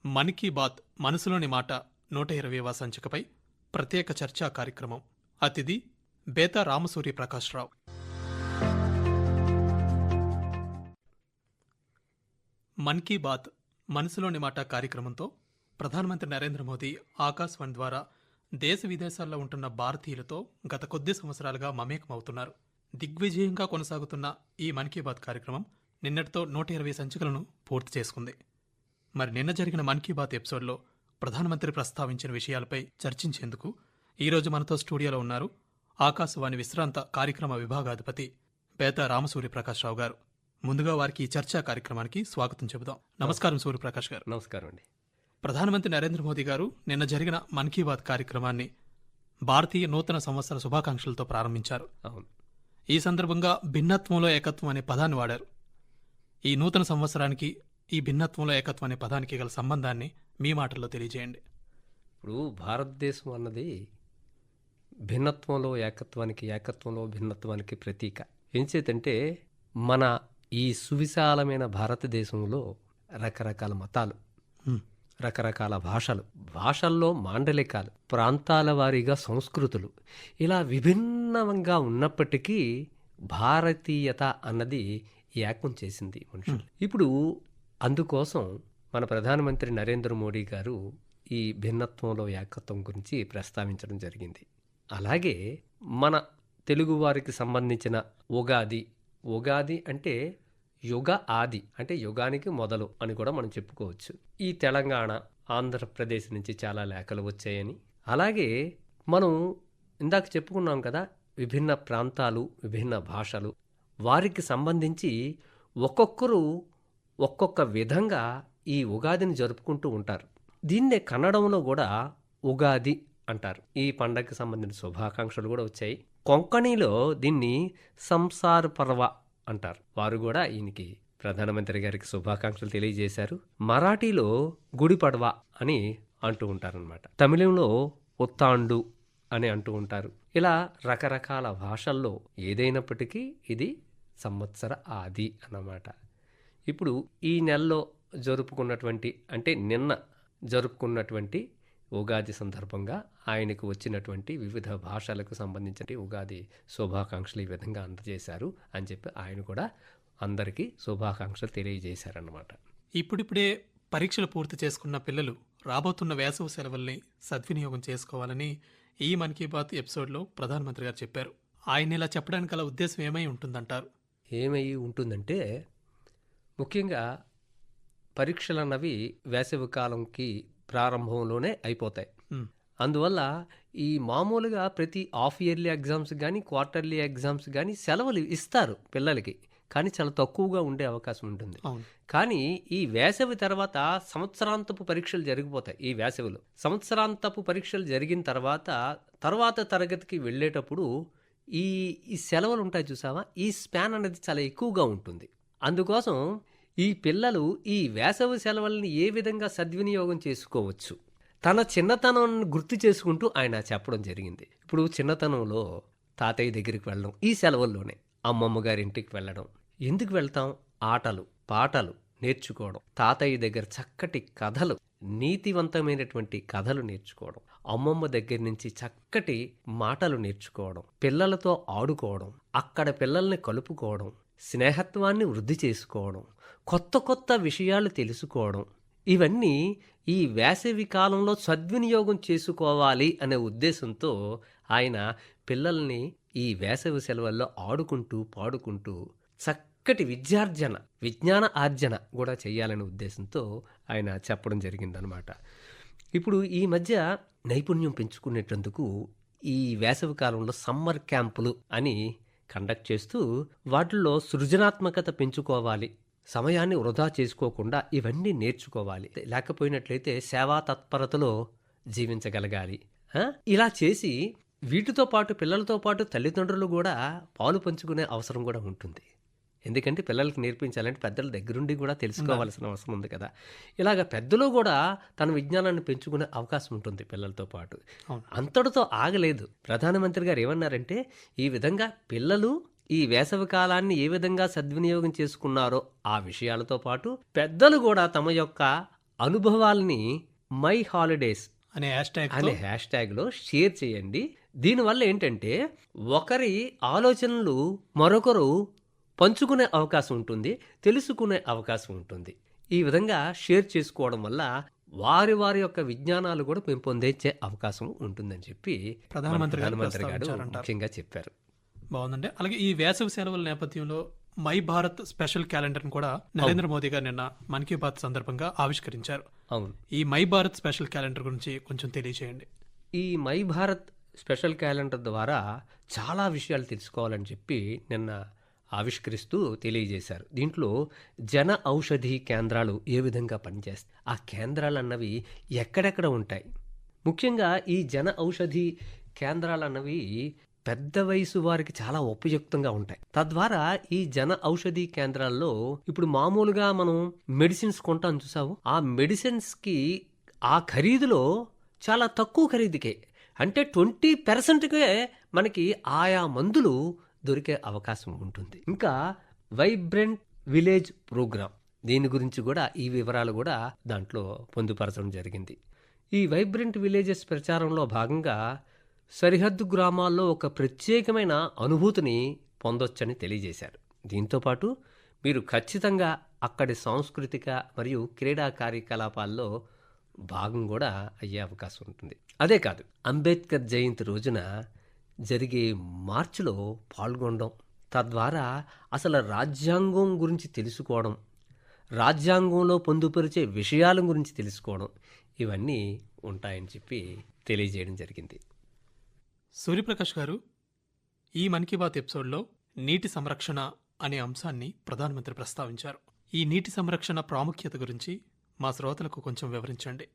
మన్ కీ బాత్ మనసులోని మాట 120వ సంచికపై ప్రత్యేక చర్చా కార్యక్రమం. అతిథి బేతా రామసూర్య ప్రకాశ్రావు. మన్ కీ బాత్ మనసులోని మాట కార్యక్రమంతో ప్రధానమంత్రి నరేంద్ర మోదీ ఆకాశవాణి ద్వారా దేశ విదేశాల్లో ఉంటున్న భారతీయులతో గత కొద్ది సంవత్సరాలుగా మమేకమవుతున్నారు. దిగ్విజయంగా కొనసాగుతున్న ఈ మన్ కీ బాత్ కార్యక్రమం నిన్నటితో 120 సంచికలను పూర్తి చేసుకుంది. మరి నిన్న జరిగిన మన్ కీ బాత్ ఎపిసోడ్లో ప్రధానమంత్రి ప్రస్తావించిన విషయాలపై చర్చించేందుకు ఈరోజు మనతో స్టూడియోలో ఉన్నారు ఆకాశవాణి విశ్రాంత కార్యక్రమ విభాగాధిపతి బేతా రామసూర్య ప్రకాశ్రావు గారు. ముందుగా వారికి ఈ చర్చా కార్యక్రమానికి స్వాగతం చెబుదాం. నమస్కారం సూర్యప్రకాష్ గారు. నమస్కారం అండి. ప్రధానమంత్రి నరేంద్ర మోదీ గారు నిన్న జరిగిన మన్ కీ బాత్ కార్యక్రమాన్ని భారతీయ నూతన సంవత్సర శుభాకాంక్షలతో ప్రారంభించారు. అవును. ఈ సందర్భంగా భిన్నత్వంలో ఏకత్వం అనే పదాన్ని వాడారు. ఈ నూతన సంవత్సరానికి ఈ భిన్నత్వంలో ఏకత్వం అనే పదానికి గల సంబంధాన్ని మీ మాటల్లో తెలియజేయండి. ఇప్పుడు భారతదేశం అన్నది భిన్నత్వంలో ఏకత్వానికి, ఏకత్వంలో భిన్నత్వానికి ప్రతీక. ఏం చేతంటే మన ఈ సువిశాలమైన భారతదేశంలో రకరకాల మతాలు, రకరకాల భాషల్లో మాండలికాలు, ప్రాంతాల వారీగా సంస్కృతులు, ఇలా విభిన్నంగా ఉన్నప్పటికీ భారతీయత అన్నది ఏకం చేసింది మనుషులు. ఇప్పుడు అందుకోసం మన ప్రధానమంత్రి నరేంద్ర మోడీ గారు ఈ భిన్నత్వంలో ఏకత్వం గురించి ప్రస్తావించడం జరిగింది. అలాగే మన తెలుగువారికి సంబంధించిన ఉగాది అంటే యుగ ఆది, అంటే యుగానికి మొదలు అని కూడా మనం చెప్పుకోవచ్చు. ఈ తెలంగాణ, ఆంధ్రప్రదేశ్ నుంచి చాలా లేఖలు వచ్చాయని, అలాగే మనం ఇందాక చెప్పుకున్నాం కదా, విభిన్న ప్రాంతాలు, విభిన్న భాషలు, వారికి సంబంధించి ఒక్కొక్కరు ఒక్కొక్క విధంగా ఈ ఉగాదిని జరుపుకుంటూ ఉంటారు. దీన్నే కన్నడంలో కూడా ఉగాది అంటారు. ఈ పండగకి సంబంధించిన శుభాకాంక్షలు కూడా వచ్చాయి. కొంకణిలో దీన్ని సంసార్ పర్వ అంటారు. వారు కూడా ఈయనకి, ప్రధానమంత్రి గారికి శుభాకాంక్షలు తెలియజేశారు. మరాఠీలో గుడి పడవ అని అంటూ ఉంటారనమాట. తమిళంలో ఉత్తాండు అని అంటూ ఉంటారు. ఇలా రకరకాల భాషల్లో ఏదైనప్పటికీ ఇది సంవత్సర ఆది అన్నమాట. ఇప్పుడు ఈ నెలలో జరుపుకున్నటువంటి, అంటే నిన్న జరుపుకున్నటువంటి ఉగాది సందర్భంగా ఆయనకు వచ్చినటువంటి వివిధ భాషలకు సంబంధించిన ఉగాది శుభాకాంక్షలు ఈ విధంగా అందజేశారు అని చెప్పి ఆయన కూడా అందరికీ శుభాకాంక్షలు తెలియజేశారన్నమాట. ఇప్పుడిప్పుడే పరీక్షలు పూర్తి చేసుకున్న పిల్లలు రాబోతున్న వేసవి సెలవుల్ని సద్వినియోగం చేసుకోవాలని ఈ మన్ కీ బాత్ ఎపిసోడ్లో ప్రధానమంత్రి గారు చెప్పారు. ఆయన ఇలా చెప్పడానికి గల ఉద్దేశం ఏమై ఉంటుందంటారు? ఏమై ఉంటుందంటే, ముఖ్యంగా పరీక్షలు అన్నవి వేసవి కాలంకి ప్రారంభంలోనే అయిపోతాయి. అందువల్ల ఈ మామూలుగా ప్రతి హాఫ్ ఇయర్లీ ఎగ్జామ్స్ కానీ, క్వార్టర్లీ ఎగ్జామ్స్ కానీ సెలవులు ఇస్తారు పిల్లలకి, కానీ చాలా తక్కువగా ఉండే అవకాశం ఉంటుంది. కానీ ఈ వేసవి తర్వాత సంవత్సరాంతపు పరీక్షలు జరిగిపోతాయి. ఈ వేసవిలో సంవత్సరాంతపు పరీక్షలు జరిగిన తర్వాత తరగతికి వెళ్ళేటప్పుడు ఈ సెలవులు ఉంటాయి చూసావా, ఈ స్పాన్ అనేది చాలా ఎక్కువగా ఉంటుంది. అందుకోసం ఈ పిల్లలు ఈ వేసవి సెలవుల్ని ఏ విధంగా సద్వినియోగం చేసుకోవచ్చు, తన చిన్నతనాన్ని గుర్తు చేసుకుంటూ ఆయన చెప్పడం జరిగింది. ఇప్పుడు చిన్నతనంలో తాతయ్య దగ్గరికి వెళ్ళడం, ఈ సెలవుల్లోనే అమ్మమ్మ గారి ఇంటికి వెళ్ళడం. ఎందుకు వెళ్తాం? ఆటలు, పాటలు నేర్చుకోవడం, తాతయ్య దగ్గర చక్కటి కథలు, నీతివంతమైనటువంటి కథలు నేర్చుకోవడం, అమ్మమ్మ దగ్గర నుంచి చక్కటి మాటలు నేర్చుకోవడం, పిల్లలతో ఆడుకోవడం, అక్కడ పిల్లల్ని కలుపుకోవడం, స్నేహత్వాన్ని వృద్ధి చేసుకోవడం, కొత్త విషయాలు తెలుసుకోవడం, ఇవన్నీ ఈ వేసవి కాలంలో సద్వినియోగం చేసుకోవాలి అనే ఉద్దేశంతో ఆయన పిల్లల్ని ఈ వేసవి సెలవుల్లో ఆడుకుంటూ పాడుకుంటూ చక్కటి విజ్ఞాన ఆర్జన కూడా చేయాలనే ఉద్దేశంతో ఆయన చెప్పడం జరిగిందనమాట. ఇప్పుడు ఈ మధ్య నైపుణ్యం పెంచుకునేటందుకు ఈ వేసవి కాలంలో సమ్మర్ క్యాంపులు అని కండక్ట్ చేస్తూ వాటిల్లో సృజనాత్మకత పెంచుకోవాలి, సమయాన్ని వృధా చేసుకోకుండా ఇవన్నీ నేర్చుకోవాలి, లేకపోయినట్లయితే సేవా తత్పరతలో జీవించగలగాలి. ఇలా చేసి వీటితో పాటు పిల్లలతో పాటు తల్లిదండ్రులు కూడా పాలు పంచుకునే అవసరం కూడా ఉంటుంది. ఎందుకంటే పిల్లలకి నేర్పించాలంటే పెద్దల దగ్గరుండి కూడా తెలుసుకోవాల్సిన అవసరం ఉంది కదా. ఇలాగ పెద్దలు కూడా తన విజ్ఞానాన్ని పెంచుకునే అవకాశం ఉంటుంది పిల్లలతో పాటు. అంతటితో ఆగలేదు. ప్రధానమంత్రి గారు ఏమన్నారంటే, ఈ విధంగా పిల్లలు ఈ వేసవి కాలాన్ని ఏ విధంగా సద్వినియోగం చేసుకున్నారో ఆ విషయాలతో పాటు పెద్దలు కూడా తమ యొక్క అనుభవాల్ని మై హాలిడేస్ అనే హ్యాష్ అనే హ్యాష్ ట్యాగ్లో షేర్ చేయండి. దీనివల్ల ఏంటంటే ఒకరి ఆలోచనలు మరొకరు పంచుకునే అవకాశం ఉంటుంది, తెలుసుకునే అవకాశం ఉంటుంది. ఈ విధంగా షేర్ చేసుకోవడం వల్ల వారి వారి యొక్క విజ్ఞానాలు కూడా పెంపొందించే అవకాశం ఉంటుందని చెప్పి ప్రధానమంత్రి గారు గారు ప్రస్తావించారంటారు. ముఖ్యంగా చెప్పారు. బాగుందండి. అలాగే ఈ వేసవి సెలవుల నేపథ్యంలో మై భారత్ స్పెషల్ క్యాలెండర్ను కూడా నరేంద్ర మోదీ గారు నిన్న మన్ కీ బాత్ సందర్భంగా ఆవిష్కరించారు. అవును, ఈ మై భారత్ స్పెషల్ క్యాలెండర్ గురించి కొంచెం తెలియజేయండి. ఈ మై భారత్ స్పెషల్ క్యాలెండర్ ద్వారా చాలా విషయాలు తెలుసుకోవాలని చెప్పి నిన్న ఆవిష్కరిస్తూ తెలియజేశారు. దీంట్లో జన ఔషధి కేంద్రాలు ఏ విధంగా పనిచేస్తాయి, ఆ కేంద్రాలు అన్నవి ఎక్కడెక్కడ ఉంటాయి, ముఖ్యంగా ఈ జన ఔషధి కేంద్రాలు అన్నవి పెద్ద వయసు వారికి చాలా ఉపయుక్తంగా ఉంటాయి. తద్వారా ఈ జన ఔషధి కేంద్రాల్లో ఇప్పుడు మామూలుగా మనం మెడిసిన్స్ కొంటాం చూసావు, ఆ మెడిసిన్స్కి ఆ ఖరీదులో చాలా తక్కువ ఖరీదుకే, అంటే 20%కే మనకి ఆయా మందులు దొరికే అవకాశం ఉంటుంది. ఇంకా వైబ్రెంట్ విలేజ్ ప్రోగ్రామ్, దీని గురించి కూడా ఈ వివరాలు కూడా దాంట్లో పొందుపరచడం జరిగింది. ఈ వైబ్రెంట్ విలేజెస్ ప్రచారంలో భాగంగా సరిహద్దు గ్రామాల్లో ఒక ప్రత్యేకమైన అనుభూతిని పొందొచ్చని తెలియజేశారు. దీంతోపాటు మీరు ఖచ్చితంగా అక్కడి సాంస్కృతిక మరియు క్రీడా కార్యకలాపాల్లో భాగం కూడా అయ్యే అవకాశం ఉంటుంది. అదే కాదు, అంబేద్కర్ జయంతి రోజున జరిగే మార్చిలో పాల్గొనడం, తద్వారా అసలు రాజ్యాంగం గురించి తెలుసుకోవడం, రాజ్యాంగంలో పొందుపరిచే విషయాల గురించి తెలుసుకోవడం, ఇవన్నీ ఉంటాయని చెప్పి తెలియజేయడం జరిగింది. సూర్యప్రకాష్ గారు, ఈ మన్ కీ బాత్ ఎపిసోడ్లో నీటి సంరక్షణ అనే అంశాన్ని ప్రధానమంత్రి ప్రస్తావించారు. ఈ నీటి సంరక్షణ ప్రాముఖ్యత గురించి మా శ్రోతలకు కొంచెం వివరించండి.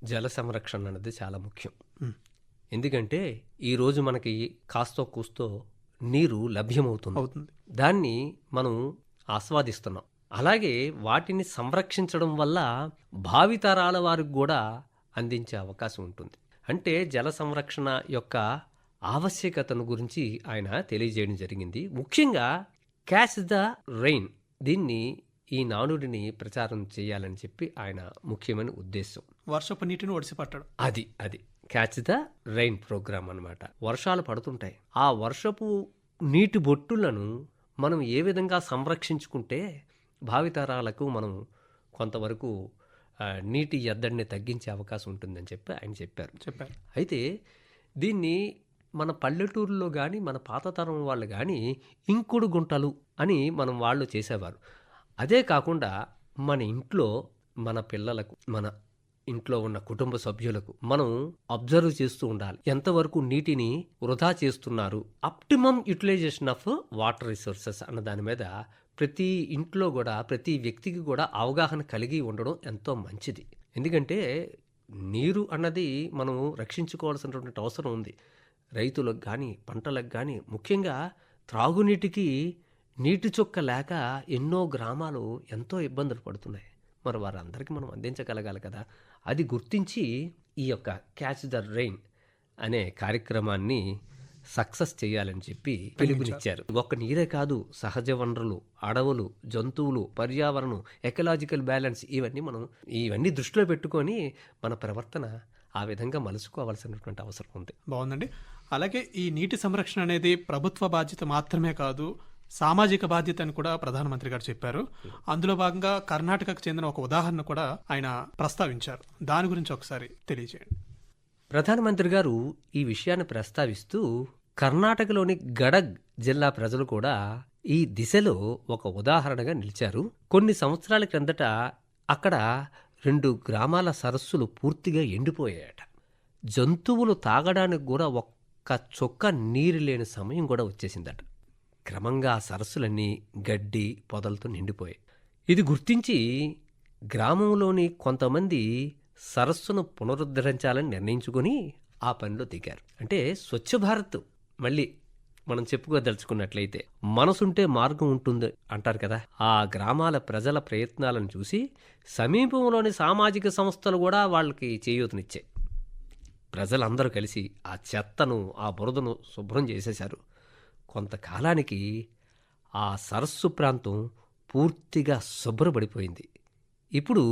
జల సంరక్షణ అనేది చాలా ముఖ్యం. ఎందుకంటే ఈరోజు మనకి కాస్తో కూస్తో నీరు లభ్యమవుతుంది, దాన్ని మనం ఆస్వాదిస్తున్నాం. అలాగే వాటిని సంరక్షించడం వల్ల భావితరాల వారికి కూడా అందించే అవకాశం ఉంటుంది. అంటే జల సంరక్షణ యొక్క ఆవశ్యకతను గురించి ఆయన తెలియజేయడం జరిగింది. ముఖ్యంగా క్యాచ్ ద రెయిన్, దీన్ని ఈ నానుడిని ప్రచారం చేయాలని చెప్పి ఆయన ముఖ్యమైన ఉద్దేశం. వర్షపు నీటిని ఒడిసిపట్టడం, అది క్యాచ్ ద రెయిన్ ప్రోగ్రామ్ అన్నమాట. వర్షాలు పడుతుంటాయి, ఆ వర్షపు నీటి బొట్టులను మనం ఏ విధంగా సంరక్షించుకుంటే భావితరాలకు మనం కొంతవరకు నీటి ఎద్దడిని తగ్గించే అవకాశం ఉంటుందని చెప్పి ఆయన చెప్పారు. అయితే దీన్ని మన పల్లెటూరులో కానీ మన పాతతరం వాళ్ళు కానీ ఇంకుడు గుంటలు అని మనం వాళ్ళు చేసేవారు. అదే కాకుండా మన ఇంట్లో మన పిల్లలకు, మన ఇంట్లో ఉన్న కుటుంబ సభ్యులకు మనం అబ్జర్వ్ చేస్తూ ఉండాలి, ఎంతవరకు నీటిని వృధా చేస్తున్నారు. Optimum utilization of water resources అన్న దాని మీద ప్రతి ఇంట్లో కూడా ప్రతి వ్యక్తికి కూడా అవగాహన కలిగి ఉండడం ఎంతో మంచిది. ఎందుకంటే నీరు అన్నది మనం రక్షించుకోవాల్సినటువంటి అవసరం ఉంది. రైతులకు కానీ పంటలకు కానీ ముఖ్యంగా త్రాగునీటికి నీటి చుక్క లేక ఎన్నో గ్రామాలు ఎంతో ఇబ్బందులు పడుతున్నాయి. మరి వారందరికీ మనం అందించగలగాలి కదా. అది గుర్తించి ఈ యొక్క క్యాచ్ ద రెయిన్ అనే కార్యక్రమాన్ని సక్సెస్ చేయాలని చెప్పి పిలుపునిచ్చారు. ఒక్క నీరే కాదు, సహజ వనరులు, అడవులు, జంతువులు, పర్యావరణం, ఎకలాజికల్ బ్యాలెన్స్, ఇవన్నీ దృష్టిలో పెట్టుకొని మన ప్రవర్తన ఆ విధంగా మలుచుకోవాల్సినటువంటి అవసరం ఉంది. బాగుందండి. అలాగే ఈ నీటి సంరక్షణ అనేది ప్రభుత్వ బాధ్యత మాత్రమే కాదు, సామాజిక బాధ్యత అని కూడా ప్రధానమంత్రి గారు చెప్పారు. అందులో భాగంగా కర్ణాటకకు చెందిన ఒక ఉదాహరణ కూడా ఆయన ప్రస్తావించారు. దాని గురించి ఒకసారి తెలియజేయండి. ప్రధానమంత్రి గారు ఈ విషయాన్ని ప్రస్తావిస్తూ కర్ణాటకలోని గడగ్ జిల్లా ప్రజలు కూడా ఈ దిశలో ఒక ఉదాహరణగా నిలిచారు. కొన్ని సంవత్సరాల క్రిందట అక్కడ 2 గ్రామాల సరస్సులు పూర్తిగా ఎండిపోయాయట. జంతువులు తాగడానికి కూడా ఒక్క చుక్క నీరు లేని సమయం కూడా వచ్చేసిందట. క్రమంగా ఆ సరస్సులన్నీ గడ్డి పొదలతో నిండిపోయాయి. ఇది గుర్తించి గ్రామంలోని కొంతమంది సరస్సును పునరుద్ధరించాలని నిర్ణయించుకొని ఆ పనిలో దిగారు. అంటే స్వచ్ఛ భారత్ మళ్ళీ మనం చెప్పుకోదలుచుకున్నట్లయితే మనసుంటే మార్గం ఉంటుంది అంటారు కదా. ఆ గ్రామాల ప్రజల ప్రయత్నాలను చూసి సమీపంలోని సామాజిక సంస్థలు కూడా వాళ్ళకి చేయూతనిచ్చాయి. ప్రజలందరూ కలిసి ఆ చెత్తను, ఆ బురదను శుభ్రం చేసేశారు. కొంతకాలానికి ఆ సరస్సు ప్రాంతం పూర్తిగా శుభ్రపడిపోయింది. ఇప్పుడు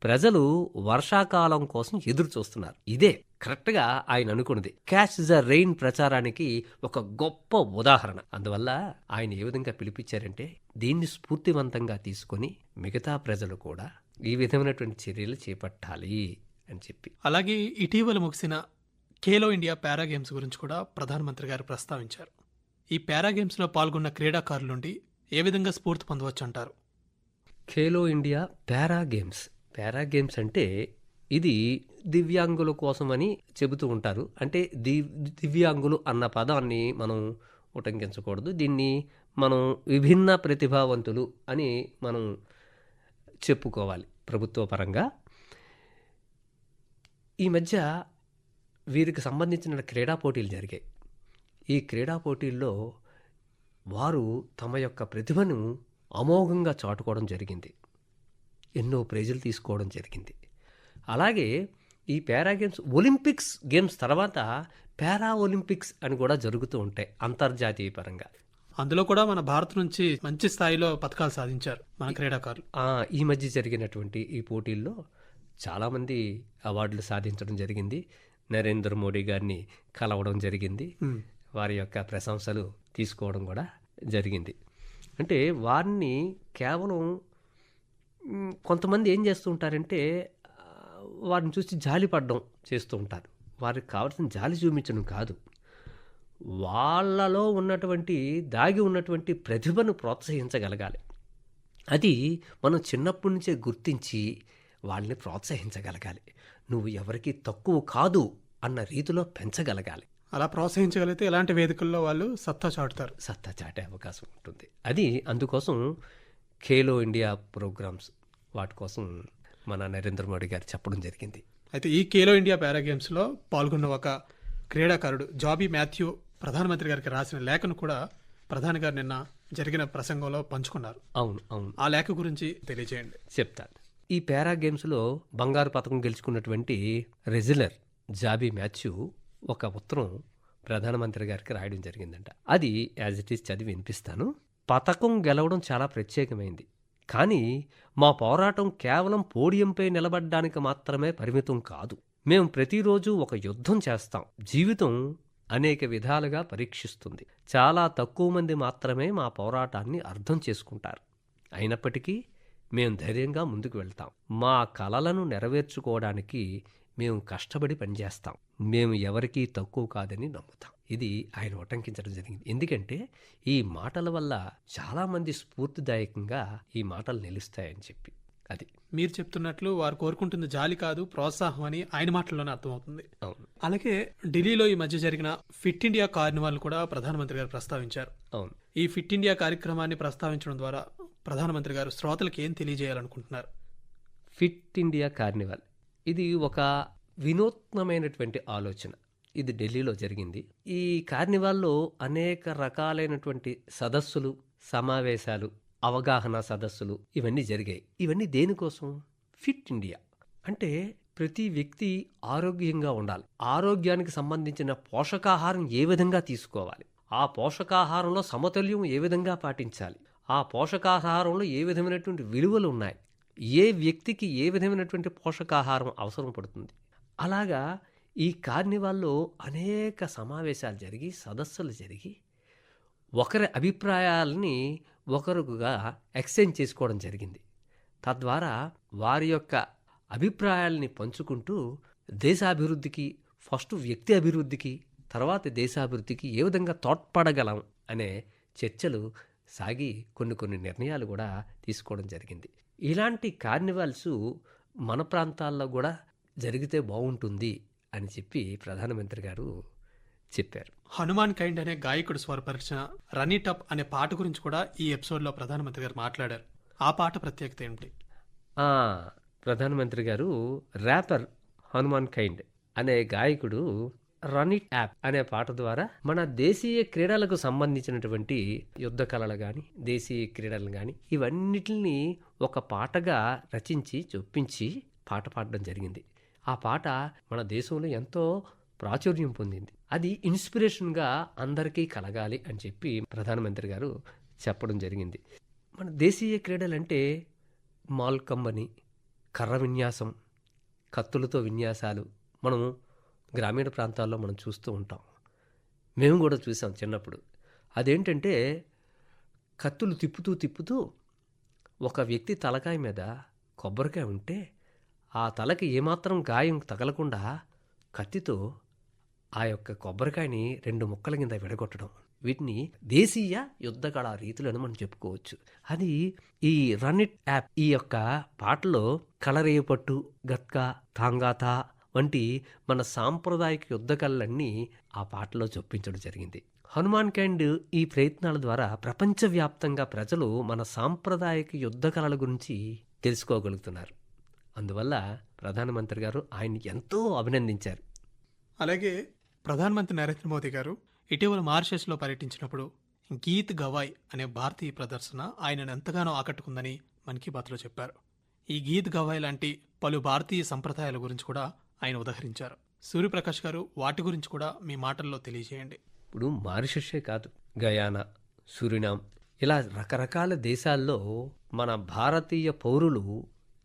ప్రజలు వర్షాకాలం కోసం ఎదురు చూస్తున్నారు. ఇదే కరెక్ట్గా ఆయన అనుకున్నది. క్యాచ్ ద రెయిన్ ప్రచారానికి ఒక గొప్ప ఉదాహరణ. అందువల్ల ఆయన ఏ విధంగా పిలిపించారంటే, దీన్ని స్ఫూర్తివంతంగా తీసుకొని మిగతా ప్రజలు కూడా ఈ విధమైనటువంటి చర్యలు చేపట్టాలి అని చెప్పి. అలాగే ఇటీవల ముగిసిన ఖేలో ఇండియా పారా గేమ్స్ గురించి కూడా ప్రధానమంత్రి గారు ప్రస్తావించారు. ఈ పారా గేమ్స్లో పాల్గొన్న క్రీడాకారుల నుండి ఏ విధంగా స్ఫూర్తి పొందవచ్చు అంటారు? ఖేలో ఇండియా పారా గేమ్స్ అంటే ఇది దివ్యాంగుల కోసమని చెబుతూ ఉంటారు. అంటే దివ్యాంగులు అన్న పదాన్ని మనం ఉటంకించకూడదు. దీన్ని మనం విభిన్న ప్రతిభావంతులు అని మనం చెప్పుకోవాలి ప్రభుత్వ పరంగా. ఈ మధ్య వీరికి సంబంధించిన క్రీడా పోటీలు జరిగాయి. ఈ క్రీడా పోటీల్లో వారు తమ యొక్క ప్రతిభను అమోఘంగా చాటుకోవడం జరిగింది. ఎన్నో ప్రైజులు తీసుకోవడం జరిగింది. అలాగే ఈ పారా గేమ్స్ ఒలింపిక్స్ గేమ్స్ తర్వాత పారా ఒలింపిక్స్ అని కూడా జరుగుతూ ఉంటాయి అంతర్జాతీయ పరంగా. అందులో కూడా మన భారత్ నుంచి మంచి స్థాయిలో పథకాలు సాధించారు మన క్రీడాకారులు. ఈ మధ్య జరిగినటువంటి ఈ పోటీల్లో చాలామంది అవార్డులు సాధించడం జరిగింది. నరేంద్ర మోడీ గారిని కలవడం జరిగింది. వారి యొక్క ప్రశంసలు తీసుకోవడం కూడా జరిగింది. అంటే వారిని కేవలం కొంతమంది ఏం చేస్తూ ఉంటారంటే వారిని చూసి జాలిపడడం చేస్తూ ఉంటారు. వారికి కావాల్సిన జాలి చూపించడం కాదు, వాళ్ళలో ఉన్నటువంటి దాగి ఉన్నటువంటి ప్రతిభను ప్రోత్సహించగలగాలి. అది మనం చిన్నప్పటి నుంచే గుర్తించి వాళ్ళని ప్రోత్సహించగలగాలి. నువ్వు ఎవరికి తక్కువ కాదు అన్న రీతిలో పెంచగలగాలి. అలా ప్రోత్సహించగలిగితే ఎలాంటి వేదికల్లో వాళ్ళు సత్తా చాటే అవకాశం ఉంటుంది. అది అందుకోసం ఖేలో ఇండియా ప్రోగ్రామ్స్ వాటి కోసం మన నరేంద్ర మోడీ గారు చెప్పడం జరిగింది. అయితే ఈ ఖేలో ఇండియా పారా గేమ్స్లో పాల్గొన్న ఒక క్రీడాకారుడు జాబీ మాథ్యూ ప్రధానమంత్రి గారికి రాసిన లేఖను కూడా ప్రధాని గారు నిన్న జరిగిన ప్రసంగంలో పంచుకున్నారు. అవును. ఆ లేఖ గురించి తెలియజేయండి. చెప్తాను. ఈ పారా గేమ్స్లో బంగారు పథకం గెలుచుకున్నటువంటి రెజ్లర్ జాబీ మాథ్యూ ఒక ఉత్తరం ప్రధానమంత్రి గారికి రాయడం జరిగిందంట. అది యాజ్ ఇట్ ఈస్ చదివి వినిపిస్తాను. పథకం గెలవడం చాలా ప్రత్యేకమైంది, కానీ మా పోరాటం కేవలం పోడియంపై నిలబడ్డానికి మాత్రమే పరిమితం కాదు. మేం ప్రతిరోజు ఒక యుద్ధం చేస్తాం. జీవితం అనేక విధాలుగా పరీక్షిస్తుంది. చాలా తక్కువ మంది మాత్రమే మా పోరాటాన్ని అర్థం చేసుకుంటారు. అయినప్పటికీ మేం ధైర్యంగా ముందుకు వెళ్తాం. మా కలలను నెరవేర్చుకోవడానికి మేము కష్టపడి పనిచేస్తాం. మేము ఎవరికీ తక్కువ కాదని నమ్ముతాం. ఇది ఆయన ఉటంకించడం జరిగింది. ఎందుకంటే ఈ మాటల వల్ల చాలామంది స్ఫూర్తిదాయకంగా ఈ మాటలు నిలుస్తాయని చెప్పి. అది మీరు చెప్తున్నట్లు వారు కోరుకుంటుంది జాలి కాదు, ప్రోత్సాహం అని ఆయన మాటల్లోనే అర్థమవుతుంది. అవును. అలాగే ఢిల్లీలో ఈ మధ్య జరిగిన ఫిట్ ఇండియా కార్నివాల్ కూడా ప్రధానమంత్రి గారు ప్రస్తావించారు. అవును. ఈ ఫిట్ ఇండియా కార్యక్రమాన్ని ప్రస్తావించడం ద్వారా ప్రధానమంత్రి గారు శ్రోతలకు ఏం తెలియజేయాలనుకుంటున్నారు? ఫిట్ ఇండియా కార్నివాల్ ఇది ఒక వినూత్నమైనటువంటి ఆలోచన. ఇది ఢిల్లీలో జరిగింది. ఈ కార్నివాల్లో అనేక రకాలైనటువంటి సదస్సులు, సమావేశాలు, అవగాహన సదస్సులు ఇవన్నీ జరిగాయి. ఇవన్నీ దేనికోసం? ఫిట్ ఇండియా అంటే ప్రతి వ్యక్తి ఆరోగ్యంగా ఉండాలి. ఆరోగ్యానికి సంబంధించిన పోషకాహారం ఏ విధంగా తీసుకోవాలి, ఆ పోషకాహారంలో సమతుల్యం ఏ విధంగా పాటించాలి, ఆ పోషకాహారంలో ఏ విధమైనటువంటి విలువలు ఉన్నాయి, ఏ వ్యక్తికి ఏ విధమైనటువంటి పోషకాహారం అవసరం పడుతుంది. అలాగా ఈ కార్నివాల్లో అనేక సమావేశాలు జరిగి, సదస్సులు జరిగి, ఒకరి అభిప్రాయాలని ఒకరుగా ఎక్స్చేంజ్ చేసుకోవడం జరిగింది. తద్వారా వారి యొక్క అభిప్రాయాలని పంచుకుంటూ దేశాభివృద్ధికి, ఫస్ట్ వ్యక్తి అభివృద్ధికి, తర్వాత దేశాభివృద్ధికి ఏ విధంగా తోడ్పడగలం అనే చర్చలు సాగి కొన్ని నిర్ణయాలు కూడా తీసుకోవడం జరిగింది. ఇలాంటి కార్నివాల్స్ మన ప్రాంతాల్లో కూడా జరిగితే బాగుంటుంది అని చెప్పి ప్రధానమంత్రి గారు చెప్పారు. హనుమాన్ కైండ్ అనే గాయకుడు స్వరపరిచిన రన్ ఇట్ అప్ అనే పాట గురించి కూడా ఈ ఎపిసోడ్లో ప్రధానమంత్రి గారు మాట్లాడారు. ఆ పాట ప్రత్యేకత ఏమిటి? ప్రధానమంత్రి గారు ర్యాపర్ హనుమాన్ కైండ్ అనే గాయకుడు రన్ ఇట్ యాప్ అనే పాట ద్వారా మన దేశీయ క్రీడలకు సంబంధించినటువంటి యుద్ధ కళలు కానీ, దేశీయ క్రీడలు కానీ ఇవన్నిటిని ఒక పాటగా రచించి చొప్పించి పాట పాడడం జరిగింది. ఆ పాట మన దేశంలో ఎంతో ప్రాచుర్యం పొందింది. అది ఇన్స్పిరేషన్గా అందరికీ కలగాలి అని చెప్పి ప్రధానమంత్రి గారు చెప్పడం జరిగింది. మన దేశీయ క్రీడలంటే మాల్కమ్ అని, కర్ర విన్యాసం, కత్తులతో విన్యాసాలు మనం గ్రామీణ ప్రాంతాల్లో మనం చూస్తూ ఉంటాం. మేము కూడా చూసాం చిన్నప్పుడు. అదేంటంటే కత్తులు తిప్పుతూ తిప్పుతూ ఒక వ్యక్తి తలకాయ మీద కొబ్బరికాయ ఉంటే ఆ తలకి ఏమాత్రం గాయం తగలకుండా కత్తితో ఆ యొక్క కొబ్బరికాయని 2 ముక్కల కింద విడగొట్టడం. వీటిని దేశీయ యుద్ధ కళా రీతులను మనం చెప్పుకోవచ్చు. అది ఈ రన్ ఇట్ యాప్ ఈ యొక్క పాటలో కలరేయపట్టు, గత్కా, తాంగాతా వంటి మన సాంప్రదాయక యుద్ధ కళలన్నీ ఆ పాటలో చొప్పించడం జరిగింది. హనుమాన్ క్యాండ్ ఈ ప్రయత్నాల ద్వారా ప్రపంచవ్యాప్తంగా ప్రజలు మన సాంప్రదాయక యుద్ధ కళల గురించి తెలుసుకోగలుగుతున్నారు. అందువల్ల ప్రధానమంత్రి గారు ఆయన్ని ఎంతో అభినందించారు. అలాగే ప్రధానమంత్రి నరేంద్ర మోదీ గారు ఇటీవల మారిషస్లో పర్యటించినప్పుడు గీత్ గవాయ్ అనే భారతీయ ప్రదర్శన ఆయనను ఎంతగానో ఆకట్టుకుందని మన్ కీ బాత్లో చెప్పారు. ఈ గీత్ గవాయ్ లాంటి పలు భారతీయ సంప్రదాయాల గురించి కూడా ఆయన ఉదహరించారు. సూర్యప్రకాష్ గారు వాటి గురించి కూడా మీ మాటల్లో తెలియజేయండి. ఇప్పుడు మారిషస్సే కాదు, గయానా, సురినామ్ ఇలా రకరకాల దేశాల్లో మన భారతీయ పౌరులు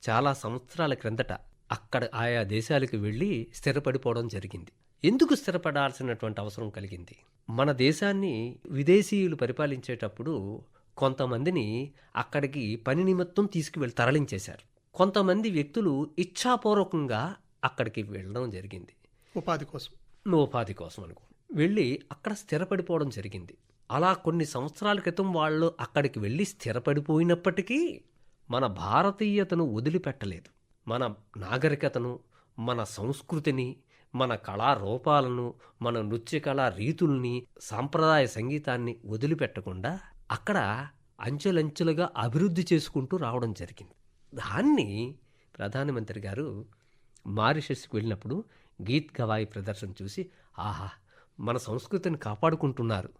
చాలా సంవత్సరాల క్రిందట అక్కడ ఆయా దేశాలకు వెళ్ళి స్థిరపడిపోవడం జరిగింది. ఎందుకు స్థిరపడాల్సినటువంటి అవసరం కలిగింది? మన దేశాన్ని విదేశీయులు పరిపాలించేటప్పుడు కొంతమందిని అక్కడికి పని నిమిత్తం తీసుకువెళ్ళి తరలించేశారు. కొంతమంది వ్యక్తులు ఇచ్ఛాపూర్వకంగా అక్కడికి వెళ్ళడం జరిగింది. ఉపాధి కోసం అనుకో వెళ్ళి అక్కడ స్థిరపడిపోవడం జరిగింది. అలా కొన్ని సంవత్సరాల క్రితం వాళ్ళు అక్కడికి వెళ్ళి స్థిరపడిపోయినప్పటికీ మన భారతీయతను వదిలిపెట్టలేదు. మన నాగరికతను, మన సంస్కృతిని, మన కళారూపాలను, మన నృత్య కళా రీతుల్ని, సాంప్రదాయ సంగీతాన్ని వదిలిపెట్టకుండా అక్కడ అంచెలంచెలుగా అభివృద్ధి చేసుకుంటూ రావడం జరిగింది. దాన్ని ప్రధానమంత్రి గారు మారిషస్కి వెళ్ళినప్పుడు గీత్ గవాయ్ ప్రదర్శన చూసి ఆహా, మన సంస్కృతిని కాపాడుకుంటున్నారు,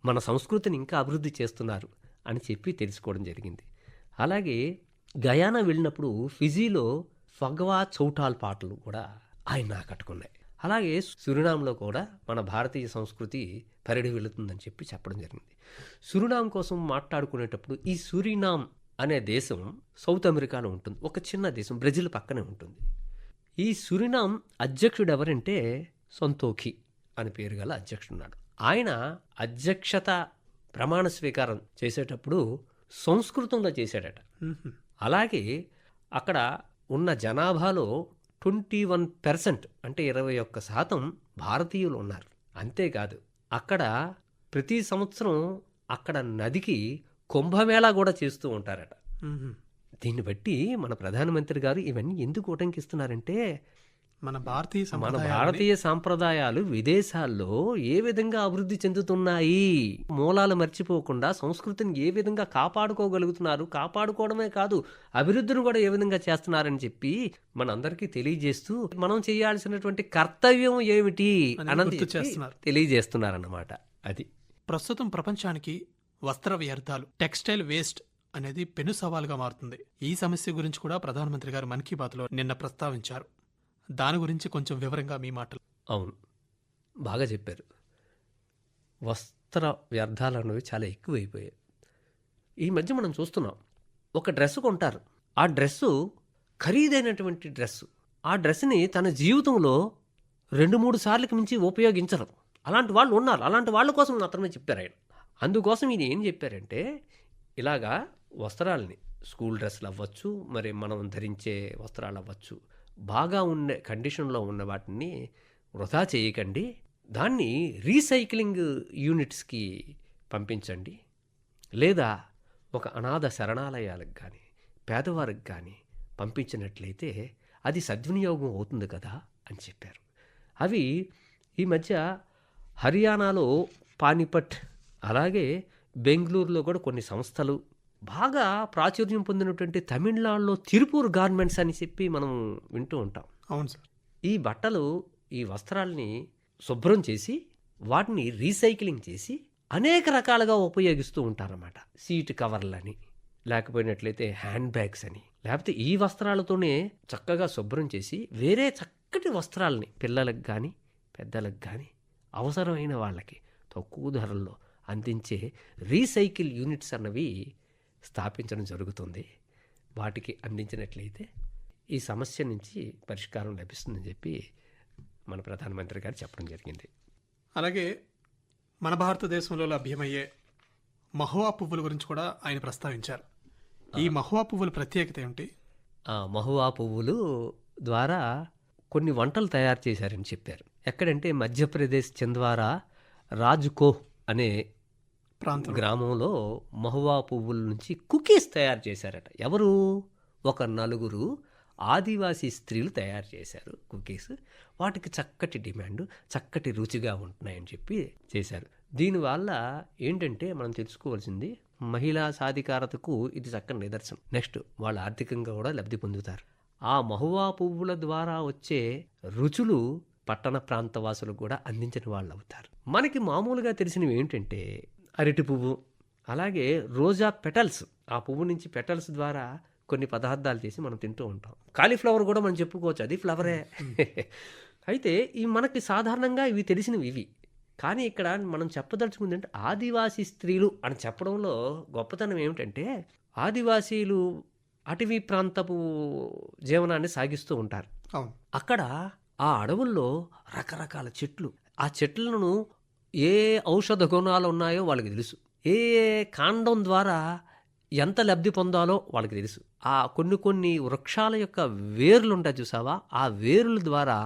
మన సంస్కృతిని ఇంకా అభివృద్ధి చేస్తున్నారు అని చెప్పి తెలుసుకోవడం జరిగింది. అలాగే గయానా వెళ్ళినప్పుడు ఫిజీలో ఫగ్వా చౌటాల్ పాటలు కూడా ఆయన ఆకట్టుకున్నాయి. అలాగే సురినామ్లో కూడా మన భారతీయ సంస్కృతి పరిడి వెళుతుందని చెప్పి చెప్పడం జరిగింది. సురినామ్ కోసం మాట్లాడుకునేటప్పుడు ఈ సురినామ్ అనే దేశం సౌత్ అమెరికాలో ఉంటుంది. ఒక చిన్న దేశం, బ్రెజిల్ పక్కనే ఉంటుంది. ఈ సురినామ్ అధ్యక్షుడు ఎవరంటే సంతోఖి అని పేరు గల అధ్యక్షుడున్నాడు. ఆయన అధ్యక్షత ప్రమాణ స్వీకారం చేసేటప్పుడు సంస్కృతంలో చేశాడట. అలాగే అక్కడ ఉన్న జనాభాలో 21% అంటే 21% భారతీయులు ఉన్నారు. అంతేకాదు అక్కడ ప్రతి సంవత్సరం అక్కడ నదికి కుంభమేళా కూడా చేస్తూ ఉంటారట. దీన్ని బట్టి మన ప్రధానమంత్రి గారు ఇవన్నీ ఎందుకు ఉటంకిస్తున్నారంటే మన భారతీయ భారతీయ సాంప్రదాయాలు విదేశాల్లో ఏ విధంగా అభివృద్ధి చెందుతున్నాయి, మూలాలు మర్చిపోకుండా సంస్కృతిని ఏ విధంగా కాపాడుకోగలుగుతున్నారు, కాపాడుకోవడమే కాదు అభివృద్ధిని కూడా ఏ విధంగా చేస్తున్నారని చెప్పి మనందరికీ తెలియజేస్తూ మనం చేయాల్సినటువంటి కర్తవ్యం ఏమిటి అన్నది తెలియజేస్తున్నారన్నమాట. అది ప్రస్తుతం ప్రపంచానికి వస్త్ర వ్యర్థాలు, టెక్స్టైల్ వేస్ట్ అనేది పెను సవాలుగా మారుతుంది. ఈ సమస్య గురించి కూడా ప్రధానమంత్రి గారు మన్ కీ బాత్లో నిన్న ప్రస్తావించారు. దాని గురించి కొంచెం వివరంగా మీ మాటలు. అవును, బాగా చెప్పారు. వస్త్ర వ్యర్థాలు అనేవి చాలా ఎక్కువైపోయాయి. ఈ మధ్య మనం చూస్తున్నాం, ఒక డ్రెస్ కొంటారు, ఆ డ్రెస్సు ఖరీదైనటువంటి డ్రెస్సు, ఆ డ్రెస్ని తన జీవితంలో 2-3 సార్లకు మించి ఉపయోగించరు. అలాంటి వాళ్ళు ఉన్నారు. అలాంటి వాళ్ళ కోసం మాత్రమే చెప్పారు ఆయన. అందుకోసం ఈయన ఏం చెప్పారంటే ఇలాగా వస్త్రాలని, స్కూల్ డ్రెస్సులు అవ్వచ్చు, మరి మనం ధరించే వస్త్రాలు అవ్వచ్చు, బాగా ఉండే కండిషన్లో ఉన్న వాటిని వృధా చేయకండి, దాన్ని రీసైక్లింగ్ యూనిట్స్కి పంపించండి, లేదా ఒక అనాథ శరణాలయాలకు కానీ పేదవారికి కానీ పంపించినట్లయితే అది సద్వినియోగం అవుతుంది కదా అని చెప్పారు. అవి ఈ మధ్య హర్యానాలో పానిపట్, అలాగే బెంగళూరులో కూడా కొన్ని సంస్థలు, బాగా ప్రాచుర్యం పొందినటువంటి తమిళనాడులో తిరుపూర్ గార్మెంట్స్ అని చెప్పి మనం వింటూ ఉంటాం. అవును సార్. ఈ బట్టలు, ఈ వస్త్రాలని శుభ్రం చేసి వాటిని రీసైక్లింగ్ చేసి అనేక రకాలుగా ఉపయోగిస్తూ ఉంటారన్నమాట. సీట్ కవర్లని, లేకపోయినట్లయితే హ్యాండ్ బ్యాగ్స్ అని, లేకపోతే ఈ వస్త్రాలతోనే చక్కగా శుభ్రం చేసి వేరే చక్కటి వస్త్రాలని పిల్లలకు కానీ పెద్దలకు కానీ అవసరమైన వాళ్ళకి తక్కువ ధరల్లో అందించే రీసైకిల్ యూనిట్స్ అన్నవి స్థాపించడం జరుగుతుంది. వాటికి అందించినట్లయితే ఈ సమస్య నుంచి పరిష్కారం లభిస్తుందని చెప్పి మన ప్రధానమంత్రి గారు చెప్పడం జరిగింది. అలాగే మన భారతదేశంలో లభ్యమయ్యే మహువా పువ్వుల గురించి కూడా ఆయన ప్రస్తావించారు. ఈ మహువా పువ్వుల ప్రత్యేకత ఏమిటి? ఆ మహువా పువ్వులు ద్వారా కొన్ని వంటలు తయారు చేశారని చెప్పారు. ఎక్కడంటే మధ్యప్రదేశ్ చింద్వారా రాజ్కోహ్ అనే ప్రాంతం గ్రామంలో మహువా పువ్వుల నుంచి కుకీస్ తయారు చేశారట. ఎవరు? ఒక 4 ఆదివాసీ స్త్రీలు తయారు చేశారు కుకీస్. వాటికి చక్కటి డిమాండ్, చక్కటి రుచిగా ఉంటున్నాయని చెప్పి చేశారు. దీనివల్ల ఏంటంటే మనం తెలుసుకోవాల్సింది, మహిళా సాధికారతకు ఇది చక్కని నిదర్శనం. నెక్స్ట్ వాళ్ళు ఆర్థికంగా కూడా లబ్ధి పొందుతారు. ఆ మహువా పువ్వుల ద్వారా వచ్చే రుచులు పట్టణ ప్రాంత వాసులకు కూడా అందించిన వాళ్ళు అవుతారు. మనకి మామూలుగా తెలిసినవి ఏంటంటే అరటి పువ్వు, అలాగే రోజా పెటల్స్. ఆ పువ్వు నుంచి పెటల్స్ ద్వారా కొన్ని పదార్థాలు చేసి మనం తింటూ ఉంటాం. కాలీఫ్లవర్ కూడా మనం చెప్పుకోవచ్చు, అది ఫ్లవరే. అయితే ఈ మనకి సాధారణంగా ఇవి తెలిసినవి ఇవి. కానీ ఇక్కడ మనం చెప్పదలుచుకుంది అంటే ఆదివాసీ స్త్రీలు అని చెప్పడంలో గొప్పతనం ఏమిటంటే, ఆదివాసీలు అటవీ ప్రాంతపు జీవనాన్ని సాగిస్తూ ఉంటారు. అవును. అక్కడ ఆ అడవుల్లో రకరకాల చెట్లు, ఆ చెట్లను ఏ ఔషధ గుణాలు ఉన్నాయో వాళ్ళకి తెలుసు. ఏ కాండం ద్వారా ఎంత లబ్ధి పొందాలో వాళ్ళకి తెలుసు. ఆ కొన్ని వృక్షాల యొక్క వేర్లు ఉంటాయి చూసావా, ఆ వేర్ల ద్వారా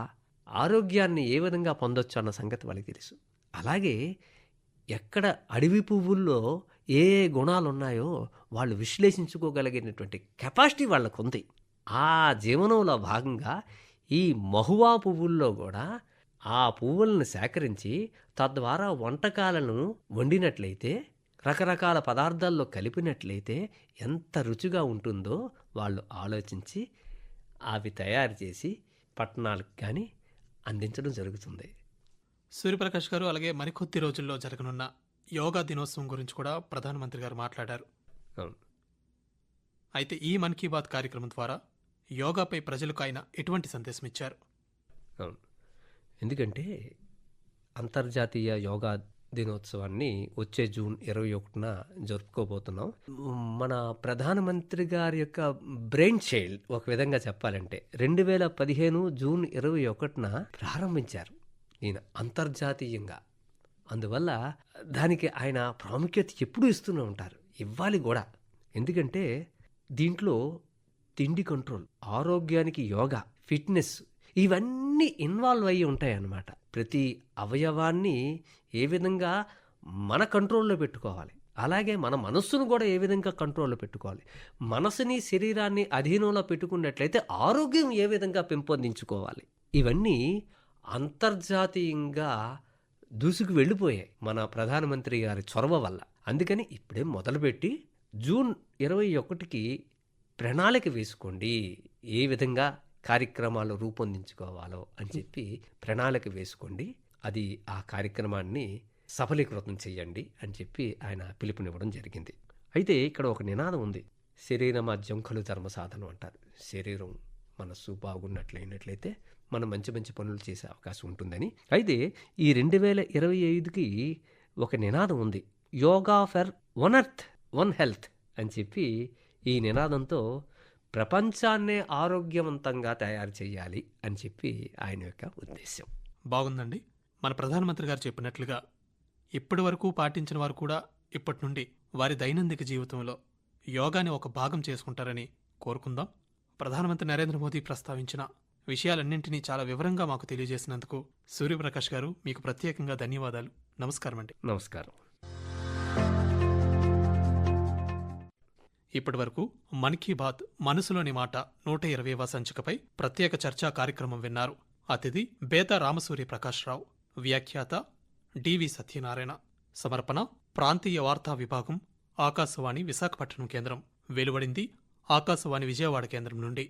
ఆరోగ్యాన్ని ఏ విధంగా పొందొచ్చు అన్న సంగతి వాళ్ళకి తెలుసు. అలాగే ఎక్కడ అడవి పువ్వుల్లో ఏ గుణాలు ఉన్నాయో వాళ్ళు విశ్లేషించుకోగలిగినటువంటి కెపాసిటీ వాళ్ళకు ఉంది. ఆ జీవనంలో భాగంగా ఈ మహువా పువ్వుల్లో కూడా ఆ పువ్వులను సేకరించి తద్వారా వంటకాలను వండినట్లయితే, రకరకాల పదార్థాల్లో కలిపినట్లయితే ఎంత రుచిగా ఉంటుందో వాళ్ళు ఆలోచించి అవి తయారు చేసి పట్టణాలకు కానీ అందించడం జరుగుతుంది. సూర్యప్రకాష్ గారు, అలాగే మరికొద్ది రోజుల్లో జరగనున్న యోగా దినోత్సవం గురించి కూడా ప్రధానమంత్రి గారు మాట్లాడారు. అవును. అయితే ఈ మన్ కీ బాత్ కార్యక్రమం ద్వారా యోగాపై ప్రజలకు ఆయన ఎటువంటి సందేశం ఇచ్చారు? అవును. ఎందుకంటే అంతర్జాతీయ యోగా దినోత్సవాన్ని వచ్చే జూన్ 21న జరుపుకోబోతున్నాం. మన ప్రధానమంత్రి గారి యొక్క బ్రెయిన్ చైల్డ్ ఒక విధంగా చెప్పాలంటే 2015 జూన్ 21న ప్రారంభించారు ఈయన అంతర్జాతీయంగా. అందువల్ల దానికి ఆయన ప్రాముఖ్యత ఎప్పుడూ ఇస్తూనే ఉంటారు, ఇవ్వాలి కూడా. ఎందుకంటే దీంట్లో తిండి కంట్రోల్, ఆరోగ్యానికి యోగా, ఫిట్నెస్ ఇవన్నీ ఇన్వాల్వ్ అయ్యి ఉంటాయి అన్నమాట. ప్రతి అవయవాన్ని ఏ విధంగా మన కంట్రోల్లో పెట్టుకోవాలి, అలాగే మన మనస్సును కూడా ఏ విధంగా కంట్రోల్లో పెట్టుకోవాలి, మనసుని శరీరాన్ని అధీనంలో పెట్టుకున్నట్లయితే ఆరోగ్యం ఏ విధంగా పెంపొందించుకోవాలి, ఇవన్నీ అంతర్జాతీయంగా దూసుకు వెళ్ళిపోయాయి మన ప్రధానమంత్రి గారి చొరవ వల్ల. అందుకని ఇప్పుడే మొదలుపెట్టి జూన్ 21కి ప్రణాళిక వేసుకోండి, ఏ విధంగా కార్యక్రమాలు రూపొందించుకోవాలో అని చెప్పి ప్రణాళిక వేసుకోండి, అది ఆ కార్యక్రమాన్ని సఫలీకృతం చేయండి అని చెప్పి ఆయన పిలుపునివ్వడం జరిగింది. అయితే ఇక్కడ ఒక నినాదం ఉంది, శరీరమాద్యం ఖలు ధర్మ సాధనం అంటారు. శరీరం మనస్సు బాగున్నట్లయితే మనం మంచి మంచి పనులు చేసే అవకాశం ఉంటుందని. అయితే ఈ 2025కి ఒక నినాదం ఉంది, yoga for one earth one health అని చెప్పి. ఈ నినాదంతో ప్రపంచాన్నే ఆరోగ్యవంతంగా తయారు చేయాలి అని చెప్పి ఆయన యొక్క ఉద్దేశం. బాగుందండి. మన ప్రధానమంత్రి గారు చెప్పినట్లుగా ఇప్పటి వరకు పాటించిన వారు కూడా ఇప్పటి నుండి వారి దైనందిక జీవితంలో యోగాని ఒక భాగం చేసుకుంటారని కోరుకుందాం. ప్రధానమంత్రి నరేంద్ర మోదీ ప్రస్తావించిన విషయాలన్నింటినీ చాలా వివరంగా మాకు తెలియజేసినందుకు సూర్యప్రకాష్ గారు మీకు ప్రత్యేకంగా ధన్యవాదాలు. నమస్కారం అండి. నమస్కారం. ఇప్పటి వరకు మన్ కీ బాత్ మనసులోని మాట 120వ సంచికపై ప్రత్యేక చర్చా కార్యక్రమం విన్నారు. అతిథి బేతా రామసూర్య ప్రకాశ్రావు, వ్యాఖ్యాత డివి సత్యనారాయణ. సమర్పణ ప్రాంతీయ వార్తా విభాగం, ఆకాశవాణి విశాఖపట్నం కేంద్రం. వెలువడింది ఆకాశవాణి విజయవాడ కేంద్రం నుండి.